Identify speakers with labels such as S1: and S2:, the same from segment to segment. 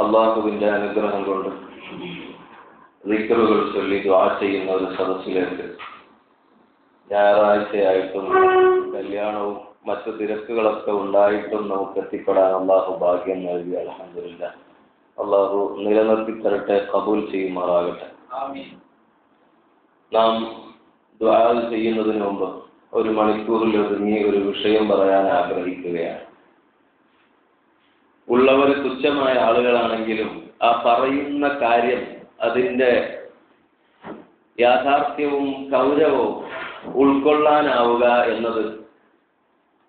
S1: അള്ളാഹുവിൻ്റെ അനുഗ്രഹം കൊണ്ട് ദിക്റുകൾ ചൊല്ലി ദുആ ചെയ്യുന്ന ഒരു സദസ്സിലേക്ക് ഞായറാഴ്ചയായിട്ടും കല്യാണവും മറ്റു തിരക്കുകളൊക്കെ ഉണ്ടായിട്ടും നമുക്ക് എത്തിപ്പെടാൻ അള്ളാഹു ഭാഗ്യം നൽകി. അൽഹംദുലില്ലാഹ്. അള്ളാഹു നിലനിർത്തി തരട്ടെ, ഖബൂൽ ചെയ്യുമാറാകട്ടെ. നാം ദുആ ചെയ്യുന്നതിന് മുമ്പ് ഒരു മണിക്കൂറിൽ ഒതുങ്ങി ഒരു വിഷയം പറയാൻ ആഗ്രഹിക്കുകയാണ്. ഉള്ളവർ തുച്ഛമായ ആളുകളാണെങ്കിലും ആ പറയുന്ന കാര്യം അതിൻ്റെ യാഥാർത്ഥ്യവും ഗൗരവവും ഉൾക്കൊള്ളാനാവുക എന്നത്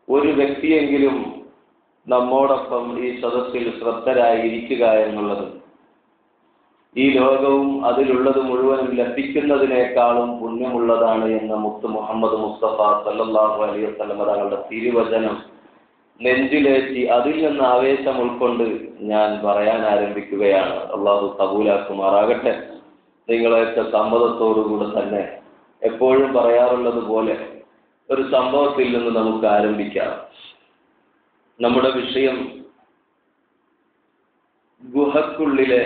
S1: ഒരു വ്യക്തിയെങ്കിലും നമ്മോടൊപ്പം ഈ സദസ്സിൽ ശ്രദ്ധരായിരിക്കുക എന്നുള്ളത് ഈ ലോകവും അതിലുള്ളത് മുഴുവനും ലഭിക്കുന്നതിനേക്കാളും പുണ്യമുള്ളതാണ് എന്ന മുത്ത് മുഹമ്മദ് മുസ്തഫ സല്ലല്ലാഹു അലൈഹി വസല്ലം തങ്ങളുടെ തിരുവചനം നെഞ്ചിലേറ്റി അതിൽ നിന്ന് ആവേശം ഉൾക്കൊണ്ട് ഞാൻ പറയാൻ ആരംഭിക്കുകയാണ്. അള്ളാഹു കബൂലാക്കുമാറാകട്ടെ. നിങ്ങളെയൊക്കെ സമ്മതത്തോടുകൂടെ തന്നെ എപ്പോഴും പറയാറുള്ളത് പോലെ ഒരു സംഭവത്തിൽ നിന്ന് നമുക്ക് ആരംഭിക്കാം. നമ്മുടെ വിഷയം ഗുഹക്കുള്ളിലെ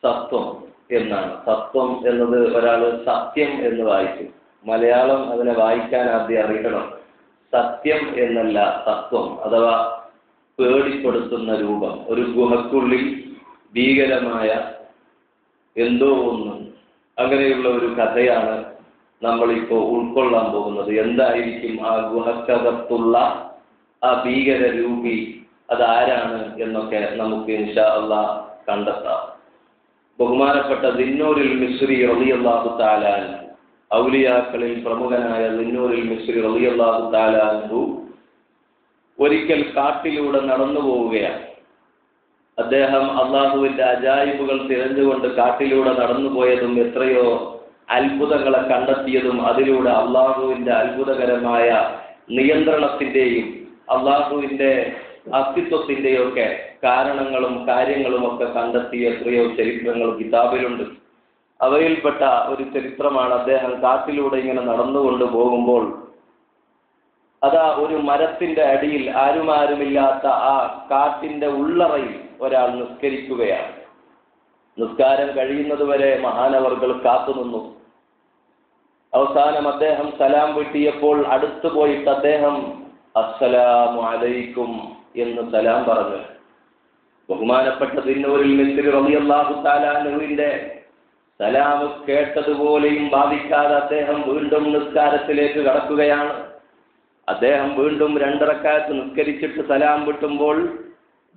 S1: സത്വം എന്നാണ്. സത്വം എന്നത് ഒരാൾ സത്യം എന്ന് വായിക്കും. മലയാളം അതിനെ വായിക്കാൻ ആദ്യം അറിയണം. സത്യം എന്നല്ല സത്വം, അഥവാ പേടിപ്പെടുത്തുന്ന രൂപം. ഒരു ഗുഹക്കുള്ളിൽ ഭീകരമായ എന്തോ ഒന്ന്, അങ്ങനെയുള്ള ഒരു കഥയാണ് നമ്മളിപ്പോൾ ഉൾക്കൊള്ളാൻ പോകുന്നത്. എന്തായിരിക്കും ആ ഗുഹക്കകത്തുള്ള ആ ഭീകര രൂപി, അതാരാണ് എന്നൊക്കെ നമുക്ക് ഇൻഷാ അല്ലാഹ് കണ്ടെത്താം. ബഹുമാനപ്പെട്ട ദിന്നൂറുൽ മിസ്രി റളിയല്ലാഹു തആല അൻഹു, ഔലിയാക്കളിൽ പ്രമുഖനായ ദിന്നൂറുൽ മിസ്രി റളിയല്ലാഹു തആല അൻഹു ഒരിക്കൽ കാട്ടിലൂടെ നടന്നു പോവുകയാണ്. അദ്ദേഹം അള്ളാഹുവിന്റെ അജായിബുകൾ തിരഞ്ഞുകൊണ്ട് കാട്ടിലൂടെ നടന്നു പോയതും എത്രയോ അത്ഭുതങ്ങളെ കണ്ടെത്തിയതും അതിലൂടെ അള്ളാഹുവിന്റെ അത്ഭുതകരമായ നിയന്ത്രണത്തിന്റെയും അള്ളാഹുവിന്റെ അസ്തിത്വത്തിന്റെയും ഒക്കെ കാരണങ്ങളും കാര്യങ്ങളും ഒക്കെ കണ്ടെത്തിയ എത്രയോ ചരിത്രങ്ങൾ കിതാബിലുണ്ട്. അവയിൽപ്പെട്ട ഒരു ചരിത്രമാണ്, അദ്ദേഹം കാട്ടിലൂടെ ഇങ്ങനെ നടന്നുകൊണ്ട് പോകുമ്പോൾ അതാ ഒരു മരത്തിന്റെ അടിയിൽ ആരുമില്ലാത്ത ആ കാട്ടിന്റെ ഉള്ളറയിൽ ഒരാൾ നിസ്കരിക്കുകയാണ്. നിസ്കാരം കഴിയുന്നത് വരെ മഹാനവർകൾ കാത്തുനിന്നു. അവസാനം അദ്ദേഹം സലാം വീട്ടിയപ്പോൾ അടുത്തു പോയിട്ട് അദ്ദേഹം അസ്സലാമു അലൈക്കും എന്ന് സലാം പറഞ്ഞു. ബഹുമാനപ്പെട്ട ദിന്നൂറുൽ മിസ്രി റളിയല്ലാഹു തആല അൻഹുവിന്റെ സലാം കേട്ടതുപോലെയും ഭാവിക്കാതെ അദ്ദേഹം വീണ്ടും നിസ്കാരത്തിലേക്ക് കടക്കുകയാണ്. അദ്ദേഹം വീണ്ടും 2 റക്അത്ത് നിസ്കരിച്ചിട്ട് സലാം വിട്ടുമ്പോൾ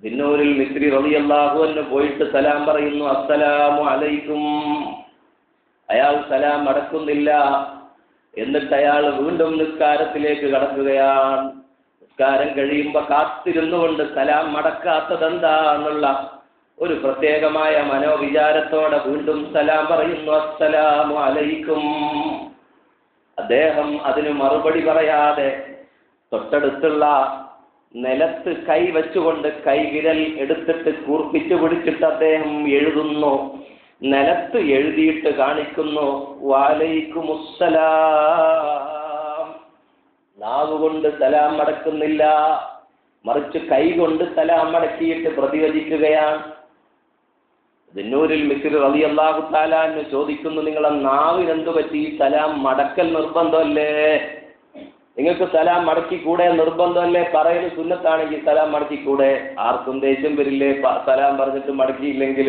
S1: ദിന്നൂറുൽ മിസ്രി റളിയല്ലാഹു അൻഹു പോയിട്ട് സലാം പറയുന്നു, അസ്സലാമു അലൈക്കും. അയാൾ സലാം മടക്കുന്നില്ല. എന്നിട്ട് അയാൾ വീണ്ടും നിസ്കാരത്തിലേക്ക് കടക്കുകയാണ്. നിസ്കാരം കഴിയുമ്പോൾ കാത്തിരുന്നു കൊണ്ട് സലാം മടക്കാത്തതെന്താന്നുള്ള ഒരു പ്രത്യേകമായ മനോവിചാരത്തോടെ വീണ്ടും സലാം പറയുന്നു, അസ്സലാമു അലൈക്കും. അദ്ദേഹം അതിന് മറുപടി പറയാതെ തൊട്ടടുത്തുള്ള നിലത്ത് കൈ വെച്ചുകൊണ്ട് കൈവിരൽ എടുത്തിട്ട് കൂർപ്പിച്ചു പിടിച്ചിട്ട് അദ്ദേഹം എഴുതുന്നു. നിലത്ത് എഴുതിയിട്ട് കാണിക്കുന്നു, വഅലൈക്കുമുസ്സലാം. നാവുകൊണ്ട് സലാം മടക്കുന്നില്ല, മറിച്ച് കൈ കൊണ്ട് സലാം മടക്കിയിട്ട് പ്രതിവചിക്കുകയാണ്. ദിന്നൂറുൽ മിസ്രി റളിയല്ലാഹു തആല അൻഹു ചോദിക്കുന്നു, നിങ്ങളെ നാവിന് എന്തു പറ്റി? സലാം മടക്കൽ നിർബന്ധമല്ലേ? നിങ്ങൾക്ക് സലാം മടക്കിക്കൂടെ? നിർബന്ധമല്ലേ? പറയൽ സുന്നത്താണെങ്കിൽ സലാം മടക്കിക്കൂടെ? ആർക്കും ദേഷ്യം വരില്ലേ സലാം പറഞ്ഞിട്ട് മടക്കിയില്ലെങ്കിൽ?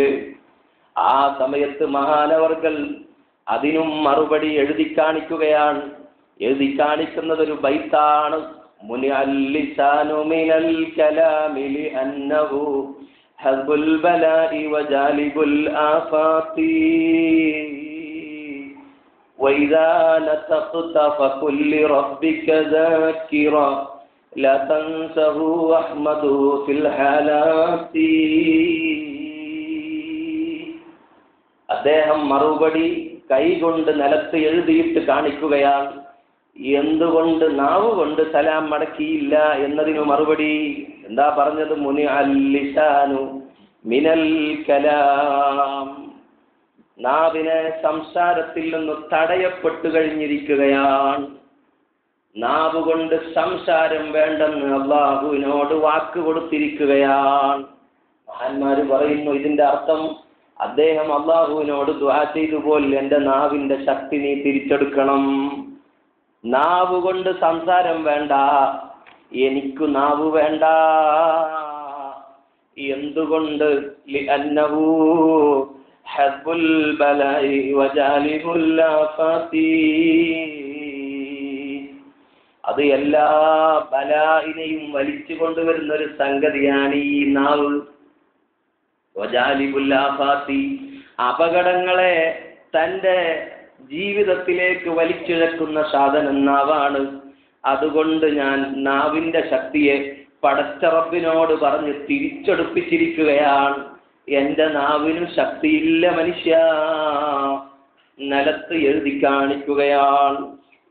S1: ആ സമയത്ത് മഹാനവർകൾ അതിനും മറുപടി എഴുതി കാണിക്കുകയാണ്. എഴുതി കാണിക്കുന്നത് ഒരു ബൈത്താണ്, മുനിഅൽ ലിസാനു മിനൽ കലാമി ലിഅന്നഹു ഹസ്ബുൽ ബലാഇ വജാലിബുൽ ആഫാത്തി وإذا نطقت فقل لربك ذاكرا لا تنسه أحمده في الحالات. അദ്ദേഹം മറുപടി കൈകൊണ്ട് നിലത്ത് എഴുതിയിട്ട് കാണിക്കുകയാണ്. എന്തുകൊണ്ട് നാവ് കൊണ്ട് സലാം മടക്കിയില്ല എന്നതിന് മറുപടി എന്താ പറഞ്ഞത്? മുനിഅൽ ലിസാനു മിനൽ കലാം. നാവിനെ സംസാരത്തിൽ നിന്ന് തടയപ്പെട്ടു കഴിഞ്ഞിരിക്കുകയാണ്. നാവ് കൊണ്ട് സംസാരം വേണ്ടെന്ന് അള്ളാഹുവിനോട് വാക്ക് കൊടുത്തിരിക്കുകയാണ്. മഹാന്മാര് പറയുന്നു ഇതിന്റെ അർത്ഥം അദ്ദേഹം അള്ളാഹുവിനോട് ദുആ ചെയ്തു പോലെ എന്റെ നാവിന്റെ ശക്തി നീ തിരിച്ചെടുക്കണം. നാവ് കൊണ്ട് സംസാരം വേണ്ട, എനിക്ക് നാവ് വേണ്ട. എന്തുകൊണ്ട്? ലിഅന്നഹു ഹബ്ബുൽ ബലാഇ വജാലിബുൽ ആഫാതി. അത് എല്ലാ ബലാഇനെയും വലിച്ചു കൊണ്ടുവരുന്ന ഒരു സംഗതിയാണ് ഈ നാവ്. വജാലിബുൽ ആഫാതി, അപകടങ്ങളെ തന്റെ ജീവിതത്തിലേക്ക് വലിച്ചിഴക്കുന്ന സാധനം നാവാണ്. അതുകൊണ്ട് ഞാൻ നാവിന്റെ ശക്തിയെ പടച്ച റബ്ബിനോട് പറഞ്ഞ് തിരിച്ചെടുപ്പിച്ചിരിക്കുകയാണ്. എന്റെ നാവിനും ശക്തിയില്ല മനുഷ്യ, നിലത്ത് എഴുതി കാണിക്കുകയാണ്.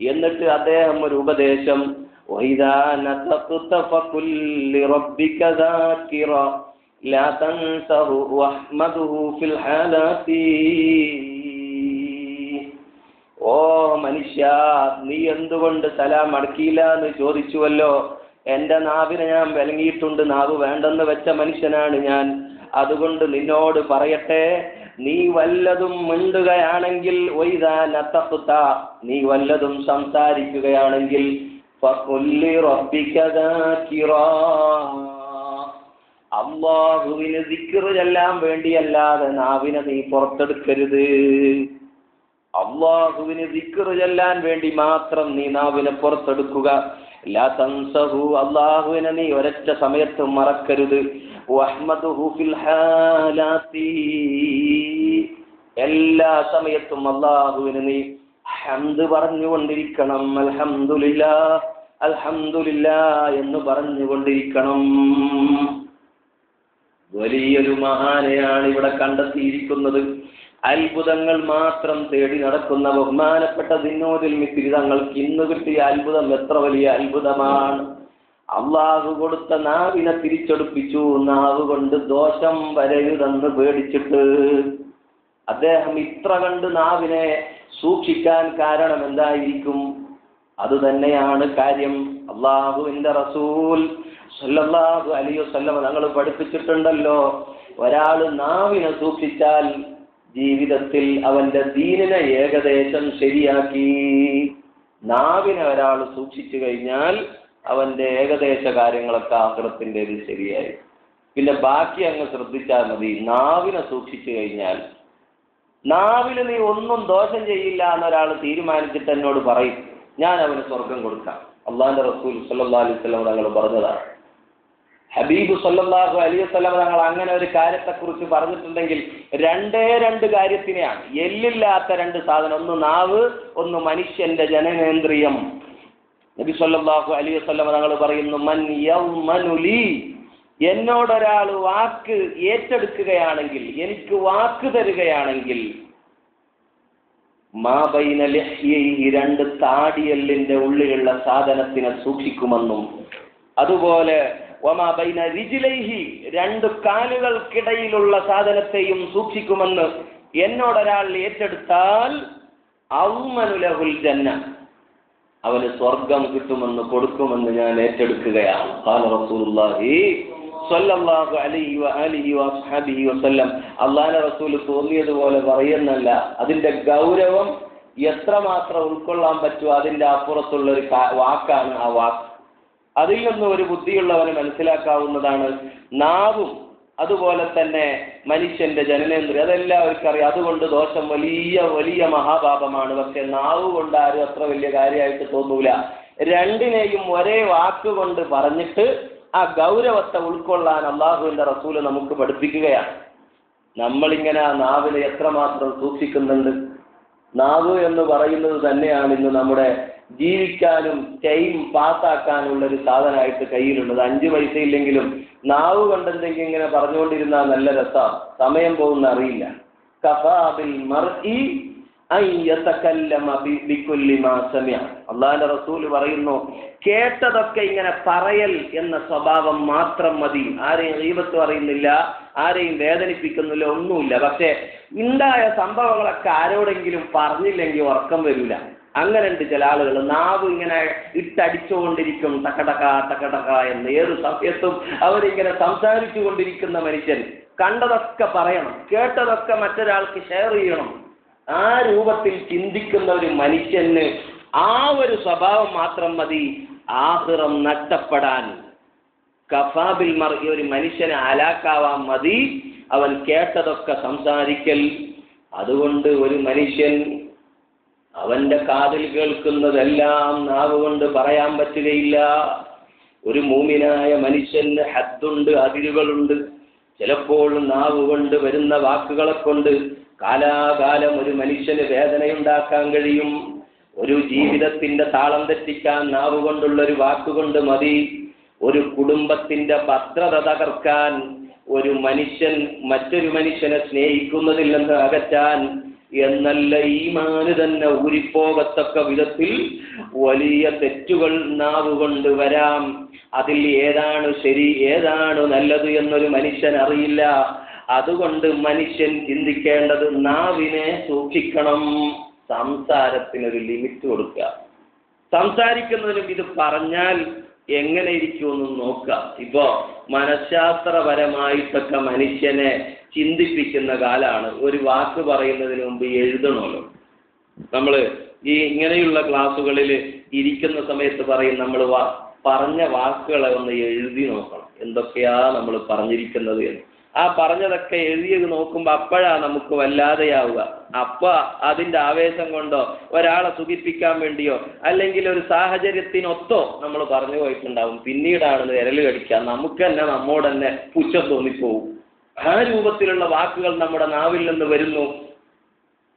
S1: എന്നിട്ട് അദ്ദേഹം ഒരു ഉപദേശം, വൈദാ നതഖത ഫഖുൽ ലിറബ്ബിക ദാകിറ ലാ തൻസഹു വഹ്മദുഹു ഫിൽ ഹാലാതി. ഓ മനുഷ്യ, നീ എന്തുകൊണ്ട് സലാം അടക്കിയില്ല എന്ന് ചോദിച്ചുവല്ലോ. എന്റെ നാവിനെ ഞാൻ വിലങ്ങിയിട്ടുണ്ട്, നാവ് വേണ്ടെന്ന് വെച്ച മനുഷ്യനാണ് ഞാൻ. അതുകൊണ്ട് നിന്നോട് പറയട്ടെ, നീ വല്ലതും മിണ്ടുകയാണെങ്കിൽ, വൈദാ നതഖത, നീ വല്ലതും സംസാരിക്കുകയാണെങ്കിൽ, ഫഖുൽ ലിറബ്ബിക ദാകിറ, അല്ലാഹുവിനെ ദിക്ർ ചൊല്ലാൻ വേണ്ടിയല്ലാതെ നാവിനെ നീ പുറത്തെടുക്കരുത്. അല്ലാഹുവിനെ ദിക്ർ ചൊല്ലാൻ വേണ്ടി മാത്രം നീ നാവിനെ പുറത്തെടുക്കുക. ലാ തൻസഹു, അല്ലാഹുവിനെ നീ ഒരൊറ്റ സമയത്തും മറക്കരുത്. വഹ്മദുഹു ഫിൽ ഹാലാതി, എല്ലാ സമയത്തും അല്ലാഹുവിനെ നീ ഹംദ് പറഞ്ഞുകൊണ്ടിരിക്കണം. അൽഹംദുലില്ലാഹ് അൽഹംദുലില്ലാഹ് എന്ന് പറഞ്ഞുകൊണ്ടിരിക്കണം. വലിയൊരു മഹാനെയാണ് ഇവിടെ കണ്ടെത്തിയിരിക്കുന്നത്. അത്ഭുതങ്ങൾ മാത്രം തേടി നടക്കുന്ന ബഹുമാനപ്പെട്ട ദിന്നൂരുൽ മിസ്രി തങ്ങൾക്ക് ഇന്ന് കിട്ടിയ അത്ഭുതം എത്ര വലിയ അത്ഭുതമാണ്. അള്ളാഹു കൊടുത്ത നാവിനെ തിരിച്ചെടുപ്പിച്ചു. നാവ് കൊണ്ട് ദോഷം വരരുതെന്ന് പേടിച്ചിട്ട് അദ്ദേഹം ഇത്ര കണ്ട് നാവിനെ സൂക്ഷിക്കാൻ കാരണം എന്തായിരിക്കും? അത് തന്നെയാണ് കാര്യം. അള്ളാഹുവിന്റെ റസൂൽ സല്ലല്ലാഹു അലൈഹി വസല്ലം തങ്ങൾ പഠിപ്പിച്ചിട്ടുണ്ടല്ലോ, ഒരാൾ നാവിനെ സൂക്ഷിച്ചാൽ ജീവിതത്തിൽ അവന്റെ ദീനിനെ ഏകദേശം ശരിയാക്കി. നാവിനെ ഒരാൾ സൂക്ഷിച്ചു കഴിഞ്ഞാൽ അവന്റെ ഏകദേശ കാര്യങ്ങളൊക്കെ ആഖിറത്തിൻ്റെത് ശരിയായി. പിന്നെ ബാക്കി അങ്ങ് ശ്രദ്ധിച്ചാൽ മതി. നാവിനെ സൂക്ഷിച്ചു കഴിഞ്ഞാൽ, നാവിന് നീ ഒന്നും ദോഷം ചെയ്യില്ല എന്നൊരാൾ തീരുമാനിച്ചിട്ട് എന്നോട് പറയും, ഞാൻ അവന് സ്വർഗം കൊടുക്കാം. അള്ളാഹുവിന്റെ റസൂൽ സല്ലല്ലാഹു അലൈഹി വസല്ലം തങ്ങൾ പറഞ്ഞതാണ്. ഹബീബ് സല്ലല്ലാഹു അലൈഹി വസല്ലം തങ്ങൾ അങ്ങനെ ഒരു കാര്യത്തെക്കുറിച്ച് പറഞ്ഞിട്ടുണ്ടെങ്കിൽ രണ്ട് കാര്യത്തിനെയാണ്. എല്ലില്ലാത്ത രണ്ട് സാധനം, ഒന്ന് നാവ്, ഒന്ന് മനുഷ്യന്റെ ജനനേന്ദ്രിയം. നബി സല്ലല്ലാഹു അലൈഹി വസല്ലം തങ്ങൾ പറയുന്നു, മൻ യൗമനുലി, എന്നോടൊരാൾ വാക്ക് ഏറ്റെടുക്കുകയാണെങ്കിൽ, എനിക്ക് വാക്ക് തരികയാണെങ്കിൽ, മാ ബൈന ലഹ്യൈഹി, രണ്ട് താടിയെല്ലിന്റെ ഉള്ളിലുള്ള സാധനത്തിനെ സൂക്ഷിക്കുമെന്നും, അതുപോലെ വമാ ബൈന റിജ്ലൈഹി, രണ്ട് കാലുകൾക്കിടയിലുള്ള സാധനത്തെയും സൂക്ഷിക്കുമെന്ന് എന്നോടൊരാൾ ഏറ്റെടുത്താൽ ഔമനു ലഹുൽ ജന്ന, അവന് സ്വർഗം കിട്ടുമെന്ന് കൊടുക്കുമെന്ന് ഞാൻ ഏറ്റെടുക്കുകയാണ്. ഖാല റസൂലുള്ളാഹി സ്വല്ലല്ലാഹു അലൈഹി വആലിഹി വസ്ഹബിഹി വസല്ലം. അല്ലാഹുവിന്റെ റസൂൽ തോന്നിയതുപോലെ പറയുന്നല്ല, അതിന്റെ ഗൗരവം എത്രമാത്രം ഉൾക്കൊള്ളാൻ പറ്റുമോ അതിന്റെ അപ്പുറത്തുള്ള ഒരു വാക്കാണ് ആ വാക്ക്. അതിൽ നിന്ന് ഒരു ബുദ്ധിയുള്ളവന് മനസ്സിലാക്കാവുന്നതാണ്. നാവും അതുപോലെ തന്നെ മനുഷ്യന്റെ ജനനേന്ദ്രിയം, അതെല്ലാവർക്കും അറിയാം. അതുകൊണ്ട് ദോഷം വലിയ വലിയ മഹാപാപമാണ്. പക്ഷെ നാവ് കൊണ്ട് ആരും അത്ര വലിയ കാര്യമായിട്ട് തോന്നൂല. രണ്ടിനെയും ഒരേ വാക്കുകൊണ്ട് പറഞ്ഞിട്ട് ആ ഗൗരവത്തെ ഉൾക്കൊള്ളാൻ അള്ളാഹുവിന്റെ റസൂല് നമുക്ക് പഠിപ്പിക്കുകയാണ്. നമ്മളിങ്ങനെ ആ നാവിനെ എത്രമാത്രം സൂക്ഷിക്കുന്നുണ്ട്? നാവ് എന്ന് പറയുന്നത് തന്നെയാണ് ഇന്ന് നമ്മുടെ ജീവിക്കാനും ടൈം പാസ്സാക്കാനുള്ള ഒരു സാധനമായിട്ട് കയ്യിലുള്ളത്. 5 പൈസ ഇല്ലെങ്കിലും നാവ് കൊണ്ടെന്തെങ്കിലും ഇങ്ങനെ പറഞ്ഞുകൊണ്ടിരുന്നാൽ നല്ല രസമാണ്, സമയം പോകുന്ന അറിയില്ല. കഫാ ബിൽ മർഇ അൻ യതകല്ലമ ബികുല്ലി മാ സമിഅ. അല്ലാഹുവിന്റെ റസൂൽ പറയുന്നു, കേട്ടതൊക്കെ ഇങ്ങനെ പറയൽ എന്ന സ്വഭാവം മാത്രം മതി. ആരെയും ഗീബത്ത് പറയുന്നില്ല, ആരെയും വേദനിപ്പിക്കുന്നില്ല, ഒന്നുമില്ല. പക്ഷെ ഉണ്ടായ സംഭവങ്ങളൊക്കെ ആരോടെങ്കിലും പറഞ്ഞില്ലെങ്കിൽ ഉറക്കം വരില്ല. അങ്ങനെയുണ്ട് ചില ആളുകൾ, നാവ് ഇങ്ങനെ ഇട്ടടിച്ചുകൊണ്ടിരിക്കും, ടക്കടക്ക ടക്കടക്ക എന്ന്. ഏത് സമയത്തും അവരിങ്ങനെ സംസാരിച്ചു കൊണ്ടിരിക്കുന്ന മനുഷ്യൻ. കണ്ടതൊക്കെ പറയണം, കേട്ടതൊക്കെ മറ്റൊരാൾക്ക് ഷെയർ ചെയ്യണം. ആ രൂപത്തിൽ ചിന്തിക്കുന്ന ഒരു മനുഷ്യന് ആ ഒരു സ്വഭാവം മാത്രം മതി ആഖിറം നഷ്ടപ്പെടാൻ. കഫാബിൽ മർഇ, ഒരു മനുഷ്യനെ ഹലാക്കാവാൻ മതി അവൻ കേട്ടതൊക്കെ സംസാരിക്കൽ. അതുകൊണ്ട് ഒരു മനുഷ്യൻ അവന്റെ കാതിൽ കേൾക്കുന്നതെല്ലാം നാവ് കൊണ്ട് പറയാൻ പറ്റുകയില്ല. ഒരു മൂമിനായ മനുഷ്യന് ഹദ്ദുണ്ട്, അതിരുകളുണ്ട്. ചിലപ്പോൾ നാവ് കൊണ്ട് വരുന്ന വാക്കുകളെ കൊണ്ട് കാലാകാലം ഒരു മനുഷ്യന് വേദനയുണ്ടാക്കാൻ കഴിയും. ഒരു ജീവിതത്തിന്റെ താളം തെറ്റിക്കാൻ നാവ് കൊണ്ടുള്ളൊരു വാക്കുകൊണ്ട് മതി. ഒരു കുടുംബത്തിന്റെ ഭദ്രത തകർക്കാൻ, ഒരു മനുഷ്യൻ മറ്റൊരു മനുഷ്യനെ സ്നേഹിക്കുന്നതിൽ നിന്ന് അകറ്റാൻ, എന്നല്ല ഈമാന് തന്നെ ഊരിപ്പോകത്തക്ക വിധത്തിൽ വലിയ തെറ്റുകൾ നാവ് കൊണ്ട് വരാം. അതിൽ ഏതാണ് ശരി ഏതാണ് നല്ലത് എന്നൊരു മനുഷ്യൻ അറിയില്ല. അതുകൊണ്ട് മനുഷ്യൻ ചിന്തിക്കേണ്ടത് നാവിനെ സൂക്ഷിക്കണം. സംസാരത്തിനൊരു ലിമിറ്റ് കൊടുക്കുക. സംസാരിക്കുന്നതിനും ഇത് പറഞ്ഞാൽ എങ്ങനെ ഇരിക്കുമെന്ന് നോക്കുക. ഇപ്പോ മനഃശാസ്ത്രപരമായിട്ടൊക്കെ മനുഷ്യനെ ചിന്തിപ്പിക്കുന്ന കാലാണ്. ഒരു വാക്ക് പറയുന്നതിന് മുമ്പ് എഴുതണമല്ലോ. നമ്മൾ ഈ ഇങ്ങനെയുള്ള ക്ലാസ്സുകളിൽ ഇരിക്കുന്ന സമയത്ത് പറയും, നമ്മൾ പറഞ്ഞ വാക്കുകളെ ഒന്ന് എഴുതി നോക്കണം, എന്തൊക്കെയാ നമ്മൾ പറഞ്ഞിരിക്കുന്നത് എന്ന്. ആ പറഞ്ഞതൊക്കെ എഴുതി നോക്കുമ്പോൾ അപ്പോഴാണ് നമുക്ക് വല്ലാതെയാവുക. അപ്പൊ അതിന്റെ ആവേശം കൊണ്ടോ ഒരാളെ സുഖിപ്പിക്കാൻ വേണ്ടിയോ അല്ലെങ്കിൽ ഒരു സാഹചര്യത്തിനൊത്തോ നമ്മൾ പറഞ്ഞു പോയിട്ടുണ്ടാവും. പിന്നീടാണ് വിരൽ കടിക്കുക, നമുക്ക് തന്നെ നമ്മോട് തന്നെ പുച്ഛം തോന്നിപ്പോവും. ആ രൂപത്തിലുള്ള വാക്കുകൾ നമ്മുടെ നാവിൽ നിന്ന് വരുന്നു.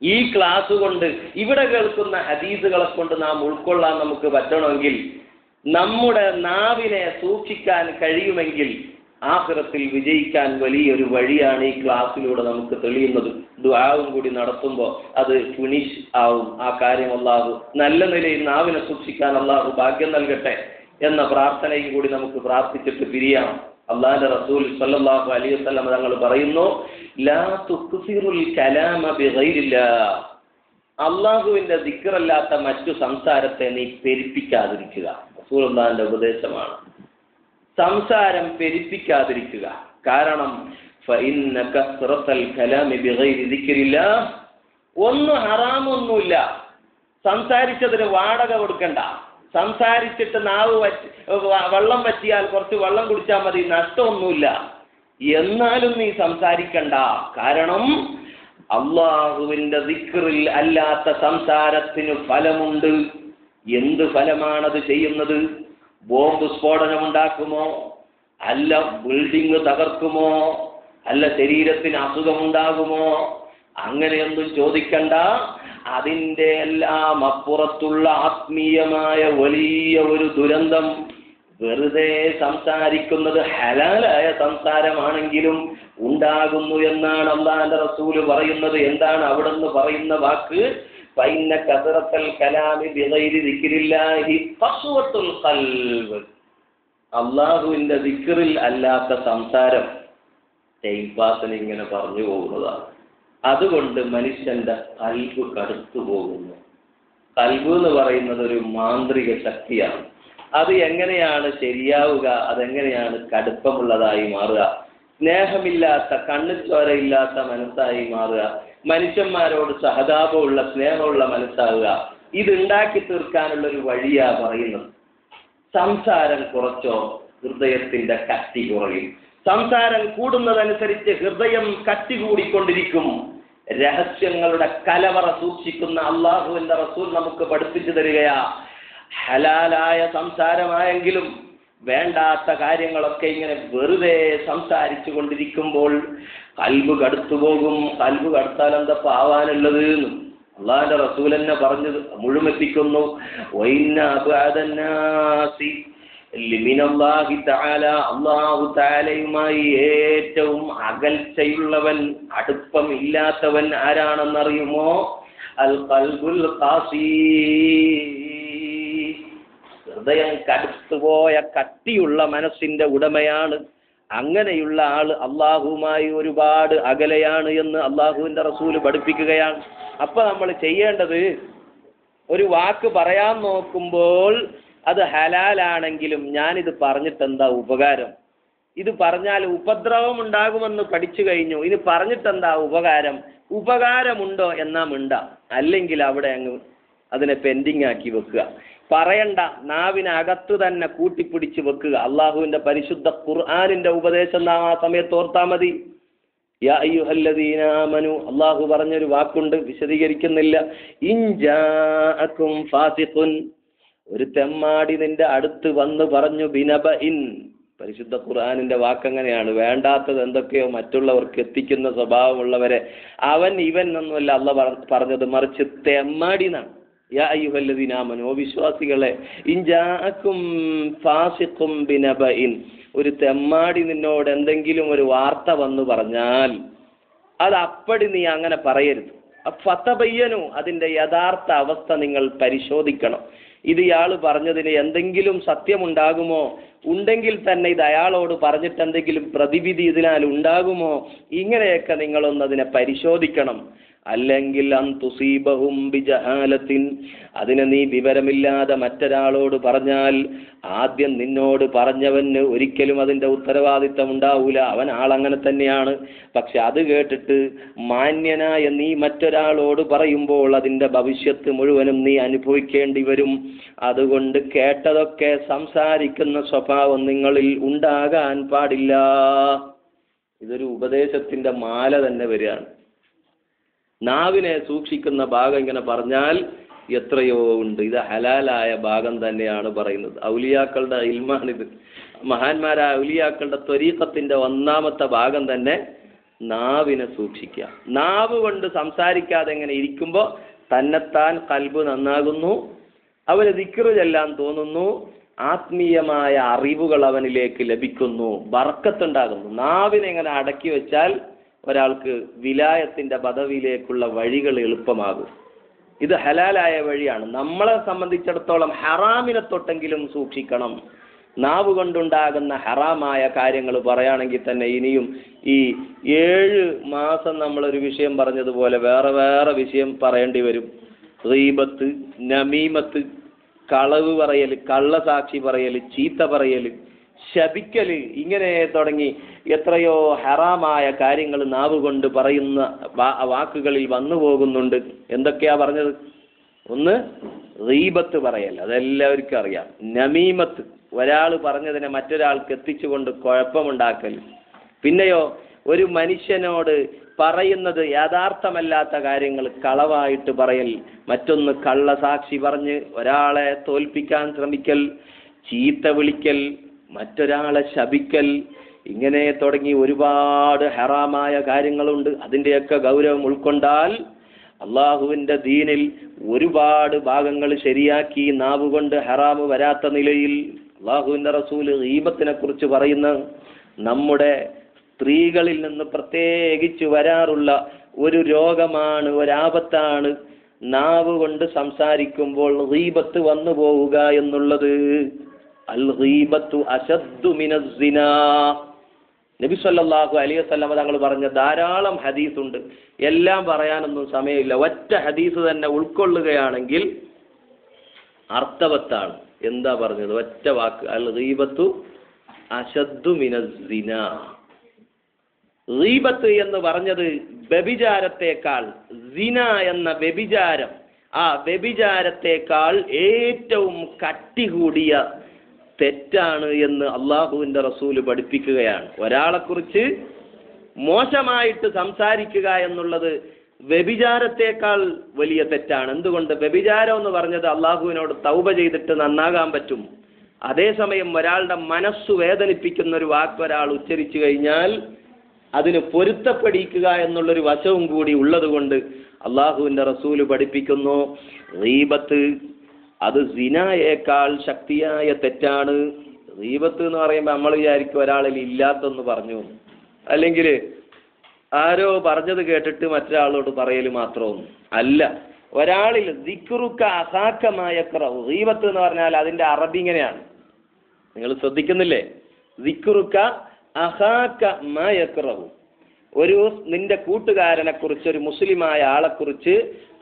S1: ഈ ക്ലാസ് കൊണ്ട് ഇവിടെ കേൾക്കുന്ന ഹദീസുകളെ കൊണ്ട് നാം ഉൾക്കൊള്ളാൻ നമുക്ക് പറ്റണമെങ്കിൽ, നമ്മുടെ നാവിനെ സൂക്ഷിക്കാൻ കഴിയുമെങ്കിൽ ആഖിറത്തിൽ വിജയിക്കാൻ വലിയൊരു വഴിയാണ് ഈ ക്ലാസ്സിലൂടെ നമുക്ക് തെളിയുന്നത്. ദുആവും കൂടി നടത്തുമ്പോൾ അത് ഫിനിഷ് ആവും. ആ കാര്യം അല്ലാഹു നല്ല നിലയിൽ നാവിനെ സൂക്ഷിക്കാൻ അല്ലാഹു ഭാഗ്യം നൽകട്ടെ എന്ന പ്രാർത്ഥനയും കൂടി നമുക്ക് പ്രാർത്ഥിച്ചിട്ട് പിരിയാം. അല്ലാഹുവിന്റെ റസൂൽ സ്വല്ലല്ലാഹു അലൈഹി വസല്ലം തങ്ങൾ പറയുന്നു, ലാ തുക്സിറുൽ കലാമ ബിഗൈരില്ലാഹ്, അല്ലാഹുവിന്റെ ദിക്റല്ലാത്ത മറ്റു സംസാരത്തെ നീ പെരുപ്പിക്കാതിരിക്കുക. റസൂലുള്ളാഹിന്റെ ഉപദേശമാണ്. സംസാരം പെരുപ്പിക്കാതിരിക്കുക. കാരണം ഫഇന്ന കസ്റത്തൽ കലാമി ബിഗൈരി ദിക്രില്ലാഹ്, ഒന്നും ഹറാമൊന്നുമില്ല. സംസാരിച്ചതിന് വാടക കൊടുക്കണ്ട. സംസാരിച്ചിട്ട് നാവ് വെള്ളം വറ്റിയാൽ കുറച്ച് വെള്ളം കുടിച്ചാൽ മതി, നഷ്ടമൊന്നുമില്ല. എന്നാലും നീ സംസാരിക്കണ്ട. കാരണം അള്ളാഹുവിന്റെ ദിക്റിൽ അല്ലാത്ത സംസാരത്തിന് ഫലമുണ്ട്. എന്ത് ഫലമാണത് ചെയ്യുന്നത്? ബോംബ് സ്ഫോടനം ഉണ്ടാക്കുമോ? അല്ല ബിൽഡിംഗ് തകർക്കുമോ? അല്ല ശരീരത്തിന് അസുഖമുണ്ടാകുമോ? അങ്ങനെയൊന്നും ചോദിക്കണ്ട. അതിൻ്റെ എല്ലാം അപ്പുറത്തുള്ള ആത്മീയമായ വലിയ ഒരു ദുരന്തം വെറുതെ സംസാരിക്കുന്നത് ഹലാലായ സംസാരമാണെങ്കിലും ഉണ്ടാകുന്നു എന്നാണ് അല്ലാഹുവിന്റെ റസൂല് പറയുന്നത്. എന്താണ് അവിടുന്ന് പറയുന്ന വാക്ക്? ഫഇന്ന കസറത്തൽ കലാമി ബിഗൈരി ദിക്രില്ലാഹി ഖസ്വത്തുൽ ഖൽബ്, അല്ലാഹുവിന്റെ ദിക്റിൽ അല്ലാത്ത സംസാരം ടൈം പാസിന് ഇങ്ങനെ പറഞ്ഞു പോകുന്നതാണ്. അതുകൊണ്ട് മനുഷ്യന്റെ കൽബ് കടുത്തു പോകുന്നു. കൽബ് എന്ന് പറയുന്നത് ഒരു മാന്ത്രിക ശക്തിയാണ്. അത് എങ്ങനെയാണ് ശരിയാവുക? അതെങ്ങനെയാണ് കടുപ്പമുള്ളതായി മാറുക? സ്നേഹമില്ലാത്ത, കണ്ണുചോരയില്ലാത്ത മനസ്സായി മാറുക. മനുഷ്യന്മാരോട് സഹതാപമുള്ള, സ്നേഹമുള്ള മനസ്സാവുക. ഇതുണ്ടാക്കി തീർക്കാനുള്ള ഒരു വഴിയാ പറയുന്നത്. സംസാരം കുറച്ചോ ഹൃദയത്തിന്റെ കട്ടി കുറയും. സംസാരം കൂടുന്നതനുസരിച്ച് ഹൃദയം കട്ടി കൂടിക്കൊണ്ടിരിക്കും. രഹസ്യങ്ങളുടെ കലവറ സൂക്ഷിക്കുന്ന അള്ളാഹുവിന്റെ റസൂൽ നമുക്ക് പഠിപ്പിച്ചു തരികയാ. ഹലാലായ സംസാരമായെങ്കിലും വേണ്ടാത്ത കാര്യങ്ങളൊക്കെ ഇങ്ങനെ വെറുതെ സംസാരിച്ചു കൊണ്ടിരിക്കുമ്പോൾ കൽബ് കടുത്തുപോകും. കൽബ് കടുത്താൽ എന്താ പാവാനുള്ളത്? അള്ളാഹുവിന്റെ റസൂൽ തന്നെ പറഞ്ഞത് മുഴുമെത്തിക്കുന്നു. അല്ലാഹു തആലയുമായി ഏറ്റവും അകൽച്ചയുള്ളവൻ, അടുപ്പം ഇല്ലാത്തവൻ ആരാണെന്നറിയുമോ? അൽ ഖൽബുൽ ഖാസി, ഹൃദയം കടുത്തുപോയ കട്ടിയുള്ള മനസ്സിന്റെ ഉടമയാണ്. അങ്ങനെയുള്ള ആള് അള്ളാഹുവുമായി ഒരുപാട് അകലെയാണ് എന്ന് അള്ളാഹുവിന്റെ റസൂല് പഠിപ്പിക്കുകയാണ്. അപ്പൊ നമ്മൾ ചെയ്യേണ്ടത് ഒരു വാക്ക് പറയാൻ നോക്കുമ്പോൾ അത് ഹലാലാണെങ്കിലും ഞാനിത് പറഞ്ഞിട്ട് എന്താ ഉപകാരം, ഇത് പറഞ്ഞാൽ ഉപദ്രവം ഉണ്ടാകുമെന്ന് പഠിച്ചു കഴിഞ്ഞു, ഇത് പറഞ്ഞിട്ടെന്താ ഉപകാരം, ഉപകാരമുണ്ടോ എന്നാ മിണ്ടാം, അല്ലെങ്കിൽ അവിടെ അങ്ങ് അതിനെ പെൻഡിങ് ആക്കി വെക്കുക, പറയണ്ട, നാവിനകത്ത് തന്നെ കൂട്ടിപ്പിടിച്ച് വെക്കുക. അള്ളാഹുവിന്റെ പരിശുദ്ധ ഖുർആനിന്റെ ഉപദേശം നാം ആ സമയത്ത് ഓർത്താ മതി. യാ അയ്യുഹല്ലദീന ആമനു, അള്ളാഹു പറഞ്ഞൊരു വാക്കുണ്ട്, വിശദീകരിക്കുന്നില്ല. ഇൻ ജാഅകും ഫാസിഖുൻ, ഒരു തെമ്മാടി നിന്റെ അടുത്ത് വന്ന് പറഞ്ഞു, ബിനബഇൻ, പരിശുദ്ധ ഖുർആനിന്റെ വാക്കങ്ങനെയാണ്, വേണ്ടാത്തത് എന്തൊക്കെയോ മറ്റുള്ളവർക്ക് എത്തിക്കുന്ന സ്വഭാവമുള്ളവരെ അവൻ ഇവൻ എന്നല്ല അള്ളാഹ് പറഞ്ഞത്, മറിച്ച് തെമ്മാടി എന്നാണ്. യാ അയ്യുഹല്ലദീന ആമനു, ഓ വിശ്വാസികളെ, ഇൻ ജാഅകും ഫാസിഖും ബിനബഇൻ, ഒരു തെമ്മാടി നിന്നോട് എന്തെങ്കിലും ഒരു വാർത്ത വന്നു പറഞ്ഞാൽ അത് അപ്പടി നീ അങ്ങനെ പറയരുത്. ഫതബയ്യനു, അതിന്റെ യഥാർത്ഥ അവസ്ഥ നിങ്ങൾ പരിശോധിക്കണം. ഇത് ഇയാൾ പറഞ്ഞതിന് എന്തെങ്കിലും സത്യമുണ്ടാകുമോ, ഉണ്ടെങ്കിൽ തന്നെ ഇത് അയാളോട് പറഞ്ഞിട്ട് എന്തെങ്കിലും പ്രതിവിധി ഇതിനാൽ ഉണ്ടാകുമോ, ഇങ്ങനെയൊക്കെ നിങ്ങളൊന്നതിനെ പരിശോധിക്കണം. അല്ലെങ്കിൽ അൻതുസീബഹും ബിജഹാലത്തിൻ, അതിനെ നീ വിവരമില്ലാതെ മറ്റൊരാളോട് പറഞ്ഞാൽ ആദ്യം നിന്നോട് പറഞ്ഞവന് ഒരിക്കലും അതിന്റെ ഉത്തരവാദിത്തം ഉണ്ടാവൂല, അവൻ ആളങ്ങനെ തന്നെയാണ്. പക്ഷെ അത് കേട്ടിട്ട് മാന്യനായ നീ മറ്റൊരാളോട് പറയുമ്പോൾ അതിന്റെ ഭവിഷ്യത്ത് മുഴുവനും നീ അനുഭവിക്കേണ്ടി വരും. അതുകൊണ്ട് കേട്ടതൊക്കെ സംസാരിക്കുന്ന സ്വഭാവം നിങ്ങളിൽ ഉണ്ടാകാൻ പാടില്ല. ഇതൊരു ഉപദേശത്തിന്റെ മാല തന്നെ വരികയാണ്. നാവിനെ സൂക്ഷിക്കുന്ന ഭാഗം ഇങ്ങനെ പറഞ്ഞാൽ എത്രയോ ഉണ്ട്. ഇത് ഹലാലായ ഭാഗം തന്നെയാണ് പറയുന്നത്. ഔലിയാക്കളുടെ ഇൽമാണിത്. മഹാന്മാരായ ഔലിയാക്കളുടെ ത്വരീഖത്തിന്റെ ഒന്നാമത്തെ ഭാഗം തന്നെ നാവിനെ സൂക്ഷിക്കുക. നാവ് കൊണ്ട് സംസാരിക്കാതെ എങ്ങനെ ഇരിക്കുമ്പോൾ തന്നെത്താൻ കൽബ് നന്നാകുന്നു, അവന് ദിക്റ് ചെല്ലാൻ തോന്നുന്നു, ആത്മീയമായ അറിവുകൾ അവനിലേക്ക് ലഭിക്കുന്നു, ബർക്കത്തുണ്ടാകുന്നു. നാവിനെ എങ്ങനെ അടക്കി വെച്ചാൽ ഒരാൾക്ക് വിലായത്തിന്റെ പദവിയിലേക്കുള്ള വഴികൾ എളുപ്പമാകും. ഇത് ഹലാലായ വഴിയാണ്. നമ്മളെ സംബന്ധിച്ചിടത്തോളം ഹറാമിനെ തൊട്ടെങ്കിലും സൂക്ഷിക്കണം. നാവ് കൊണ്ടുണ്ടാകുന്ന ഹറാമായ കാര്യങ്ങൾ പറയുകയാണെങ്കിൽ തന്നെ ഇനിയും ഈ 7 മാസം നമ്മളൊരു വിഷയം പറഞ്ഞതുപോലെ വേറെ വേറെ വിഷയം പറയേണ്ടി വരും. ഗീബത്ത്, നമീമത്ത്, കളവ് പറയൽ, കള്ളസാക്ഷി പറയൽ, ചീത്ത പറയൽ, ശപിക്കല്, ഇങ്ങനെ തുടങ്ങി എത്രയോ ഹറാമായ കാര്യങ്ങൾ നാവ് കൊണ്ട് പറയുന്ന വാക്കുകളിൽ വന്നു പോകുന്നുണ്ട്. എന്തൊക്കെയാ പറഞ്ഞത്? ഒന്ന് ഗീബത്ത് പറയൽ, അതെല്ലാവർക്കും അറിയാം. നമീമത്ത്, ഒരാൾ പറഞ്ഞതിനെ മറ്റൊരാൾക്ക് എത്തിച്ചുകൊണ്ട് കുഴപ്പമുണ്ടാക്കൽ. പിന്നെയോ ഒരു മനുഷ്യനോട് പറയുന്നത് യഥാർത്ഥമല്ലാത്ത കാര്യങ്ങൾ കളവായിട്ട് പറയൽ. മറ്റൊന്ന് കള്ളസാക്ഷി പറഞ്ഞ് ഒരാളെ തോൽപ്പിക്കാൻ ശ്രമിക്കൽ, ചീത്ത വിളിക്കൽ, മറ്റൊരാളെ ശപിക്കൽ, ഇങ്ങനെ തുടങ്ങി ഒരുപാട് ഹറാമായ കാര്യങ്ങളുണ്ട്. അതിൻ്റെയൊക്കെ ഗൗരവം ഉൾക്കൊണ്ടാൽ അള്ളാഹുവിൻ്റെ ദീനിൽ ഒരുപാട് ഭാഗങ്ങൾ ശരിയാക്കി നാവുകൊണ്ട് ഹറാമ് വരാത്ത നിലയിൽ അള്ളാഹുവിൻ്റെ റസൂല് ഗീബത്തിനെ കുറിച്ച് പറയുന്ന നമ്മുടെ സ്ത്രീകളിൽ നിന്ന് പ്രത്യേകിച്ച് വരാറുള്ള ഒരു രോഗമാണ്, ഒരാപത്താണ് നാവ് കൊണ്ട് സംസാരിക്കുമ്പോൾ ഗീബത്ത് വന്നു പോവുക എന്നുള്ളത്. അൽ ഗീബത്തു അശദ്ദു മിനസ് സിനാ. നബി സല്ലല്ലാഹു അലൈഹി വസല്ലം തങ്ങൾ പറഞ്ഞ ധാരാളം ഹദീസ് ഉണ്ട്. എല്ലാം പറയാനൊന്നും സമയമില്ല. ഒറ്റ ഹദീസ് തന്നെ ഉൾക്കൊള്ളുകയാണെങ്കിൽ അർത്ഥവത്താണ്. എന്താ പറഞ്ഞത്? ഒറ്റ വാക്ക്, അൽ ഗീബത്തു അശദ്ദു മിനസ് സിനാ. ഗീബത്ത് എന്ന് പറഞ്ഞത് വ്യഭിചാരത്തെക്കാൾ, സിന എന്ന വ്യഭിചാരം, ആ വ്യഭിചാരത്തെക്കാൾ ഏറ്റവും കട്ടി കൂടിയ തെറ്റാണ് എന്ന് അള്ളാഹുവിന്റെ റസൂല് പഠിപ്പിക്കുകയാണ്. ഒരാളെക്കുറിച്ച് മോശമായിട്ട് സംസാരിക്കുക എന്നുള്ളത് വ്യഭിചാരത്തെക്കാൾ വലിയ തെറ്റാണ്. എന്തുകൊണ്ട്? വ്യഭിചാരം എന്ന് പറഞ്ഞത് അള്ളാഹുവിനോട് തൗബ ചെയ്തിട്ട് നന്നാകാൻ പറ്റും. അതേസമയം ഒരാളുടെ മനസ്സു വേദനിപ്പിക്കുന്ന ഒരു വാക്ക് ഒരാൾ ഉച്ചരിച്ചു കഴിഞ്ഞാൽ അതിന് പൊരുത്തപ്പെടിക്കുക എന്നുള്ളൊരു വശവും കൂടി ഉള്ളത് കൊണ്ട് അള്ളാഹുവിന്റെ റസൂല് പഠിപ്പിക്കുന്നു, ഗീബത്ത് അത് സിനായേക്കാൾ ശക്തിയായ തെറ്റാണ്. ഗീബത്ത് എന്ന് പറയുമ്പോൾ നമ്മൾ വിചാരിക്കും ഒരാളിൽ ഇല്ലാത്തൊന്ന് പറഞ്ഞു, അല്ലെങ്കിൽ ആരോ പറഞ്ഞത് കേട്ടിട്ട് മറ്റൊരാളോട് പറയൽ മാത്രമൊന്നും അല്ല. ഒരാളിൽ ദിക്റുക അസാക്കമായ യക്റഹു. ഗീബത്ത് എന്ന് പറഞ്ഞാൽ അതിന്റെ അറബി ഇങ്ങനെയാണ്, നിങ്ങൾ ശ്രദ്ധിക്കുന്നില്ലേ? ദിക്റുക അഹാക മാ യക്റഹു. നിന്റെ കൂട്ടുകാരനെ കുറിച്ച്, ഒരു മുസ്ലിമായ ആളെക്കുറിച്ച്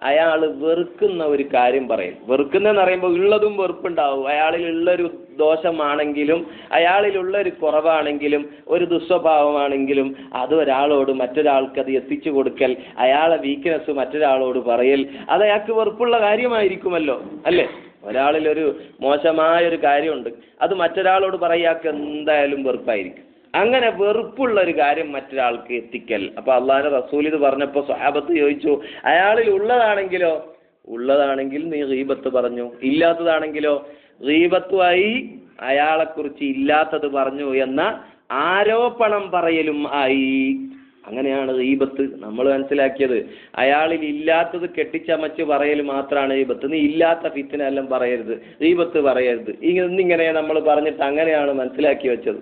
S1: അയാൾ വെറുക്കുന്ന ഒരു കാര്യം പറയും. വെറുക്കുന്നതെന്ന് പറയുമ്പോൾ ഉള്ളതും വെറുപ്പുണ്ടാവും. അയാളിലുള്ളൊരു ദോഷമാണെങ്കിലും അയാളിലുള്ളൊരു കുറവാണെങ്കിലും ഒരു ദുസ്വഭാവമാണെങ്കിലും അത് ഒരാളോട് മറ്റൊരാൾക്ക് അത് എത്തിച്ചു കൊടുക്കൽ, അയാളെ വീക്ക്നെസ് മറ്റൊരാളോട് പറയൽ, അത് അയാൾക്ക് വെറുപ്പുള്ള കാര്യമായിരിക്കുമല്ലോ അല്ലേ? ഒരാളിലൊരു മോശമായൊരു കാര്യമുണ്ട്, അത് മറ്റൊരാളോട് പറയാക്ക് എന്തായാലും വെറുപ്പായിരിക്കും. അങ്ങനെ വെറുപ്പുള്ള ഒരു കാര്യം മറ്റൊരാൾക്ക് എത്തിക്കൽ. അപ്പൊ അള്ളാഹുവിന്റെ റസൂൽ ഇത് പറഞ്ഞപ്പോൾ സ്വഹാബത്ത് ചോദിച്ചു, അയാളിൽ ഉള്ളതാണെങ്കിൽ നീ ഗീബത്ത് പറഞ്ഞു, ഇല്ലാത്തതാണെങ്കിലോ ഗീബത്തുമായി അയാളെക്കുറിച്ച് ഇല്ലാത്തത് പറഞ്ഞു എന്ന ആരോപണം പറയലും ആയി. അങ്ങനെയാണ് ഗീബത്ത് നമ്മൾ മനസ്സിലാക്കിയത്. അയാളിൽ ഇല്ലാത്തത് കെട്ടിച്ചമച്ച് പറയൽ മാത്രമാണ് ഗീബത്ത്. നീ ഇല്ലാത്ത ഫിത്ന എല്ലാം പറയരുത്, ഗീബത്ത് പറയരുത്, എന്നിങ്ങനെ നമ്മൾ പറഞ്ഞിട്ട് അങ്ങനെയാണ് മനസ്സിലാക്കി വെച്ചത്.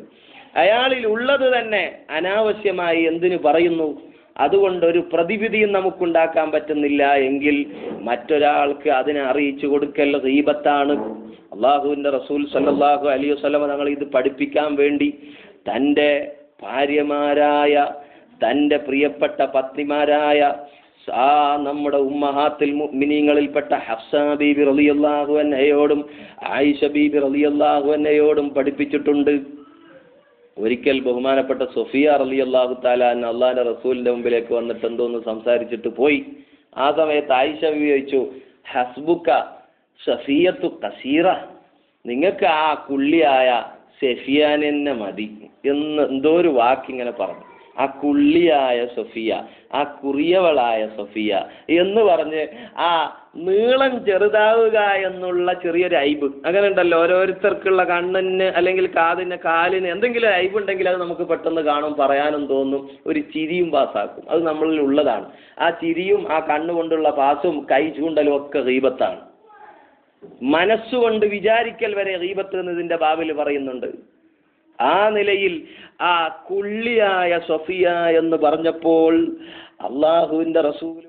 S1: അയാളിൽ ഉള്ളത് തന്നെ അനാവശ്യമായി എന്തിനു പറയുന്നു? അതുകൊണ്ടൊരു പ്രതിവിധിയും നമുക്കുണ്ടാക്കാൻ പറ്റുന്നില്ല എങ്കിൽ മറ്റൊരാൾക്ക് അതിനെ അറിയിച്ചു കൊടുക്കൽ ഗീബത്താണ്. അള്ളാഹുവിന്റെ റസൂൽ സല്ലല്ലാഹു അലൈഹി വസല്ലം തങ്ങൾ ഇത് പഠിപ്പിക്കാൻ വേണ്ടി തൻ്റെ ഭാര്യമാരായ, തൻ്റെ പ്രിയപ്പെട്ട പത്നിമാരായ നമ്മുടെ ഉമ്മഹാത്തുൽ മുഅ്മിനീങ്ങളിൽപ്പെട്ട ഹഫ്സ ബീബി റളിയല്ലാഹു അൻഹയോടും ആയിഷ ബീബി റളിയല്ലാഹു അൻഹയോടും പഠിപ്പിച്ചിട്ടുണ്ട്. ഒരിക്കൽ ബഹുമാനപ്പെട്ട സൊഫിയ റളിയല്ലാഹു തആല അൻഹ അള്ളാഹുവിന്റെ റസൂലിന്റെ മുമ്പിലേക്ക് വന്നിട്ട് എന്തോന്ന് സംസാരിച്ചിട്ട് പോയി. ആ സമയത്ത് ആയിഷ ബീബി ചോദിച്ചു, ഹസ്ബുക സഫിയത്തു കസീറ, നിങ്ങൾക്ക് ആ കുള്ളിയായ സെഫിയാനെന്നെ മതി എന്ന് എന്തോ ഒരു വാക്കിങ്ങനെ പറഞ്ഞു. ആ കുള്ളിയായ സൊഫിയ, ആ കുറിയവളായ സൊഫിയ എന്ന് പറഞ്ഞ് ആ നീളം ചെറുതാവുക എന്നുള്ള ചെറിയൊരു ഐബ്, അങ്ങനെ ഉണ്ടല്ലോ ഓരോരുത്തർക്കുള്ള കണ്ണിന് അല്ലെങ്കിൽ കാതിന് കാലിന് എന്തെങ്കിലും ഐബ് ഉണ്ടെങ്കിൽ അത് നമുക്ക് പെട്ടെന്ന് കാണും, പറയാനും തോന്നും, ഒരു ചിരിയും പാസ്സാക്കും. അത് നമ്മളിൽ ഉള്ളതാണ്. ആ ചിരിയും ആ കണ്ണുകൊണ്ടുള്ള പാസും കൈ ചൂണ്ടലും ഒക്കെ ഗീബത്താണ്. മനസ്സുകൊണ്ട് വിചാരിക്കൽ വരെ ഗീബത്ത് എന്ന് ഇതിന്റെ ബാബിൽ പറയുന്നുണ്ട്. ആ നിലയിൽ ആ കുള്ളിയായ സൊഫിയ എന്ന് പറഞ്ഞപ്പോൾ അള്ളാഹുവിന്റെ റസൂൽ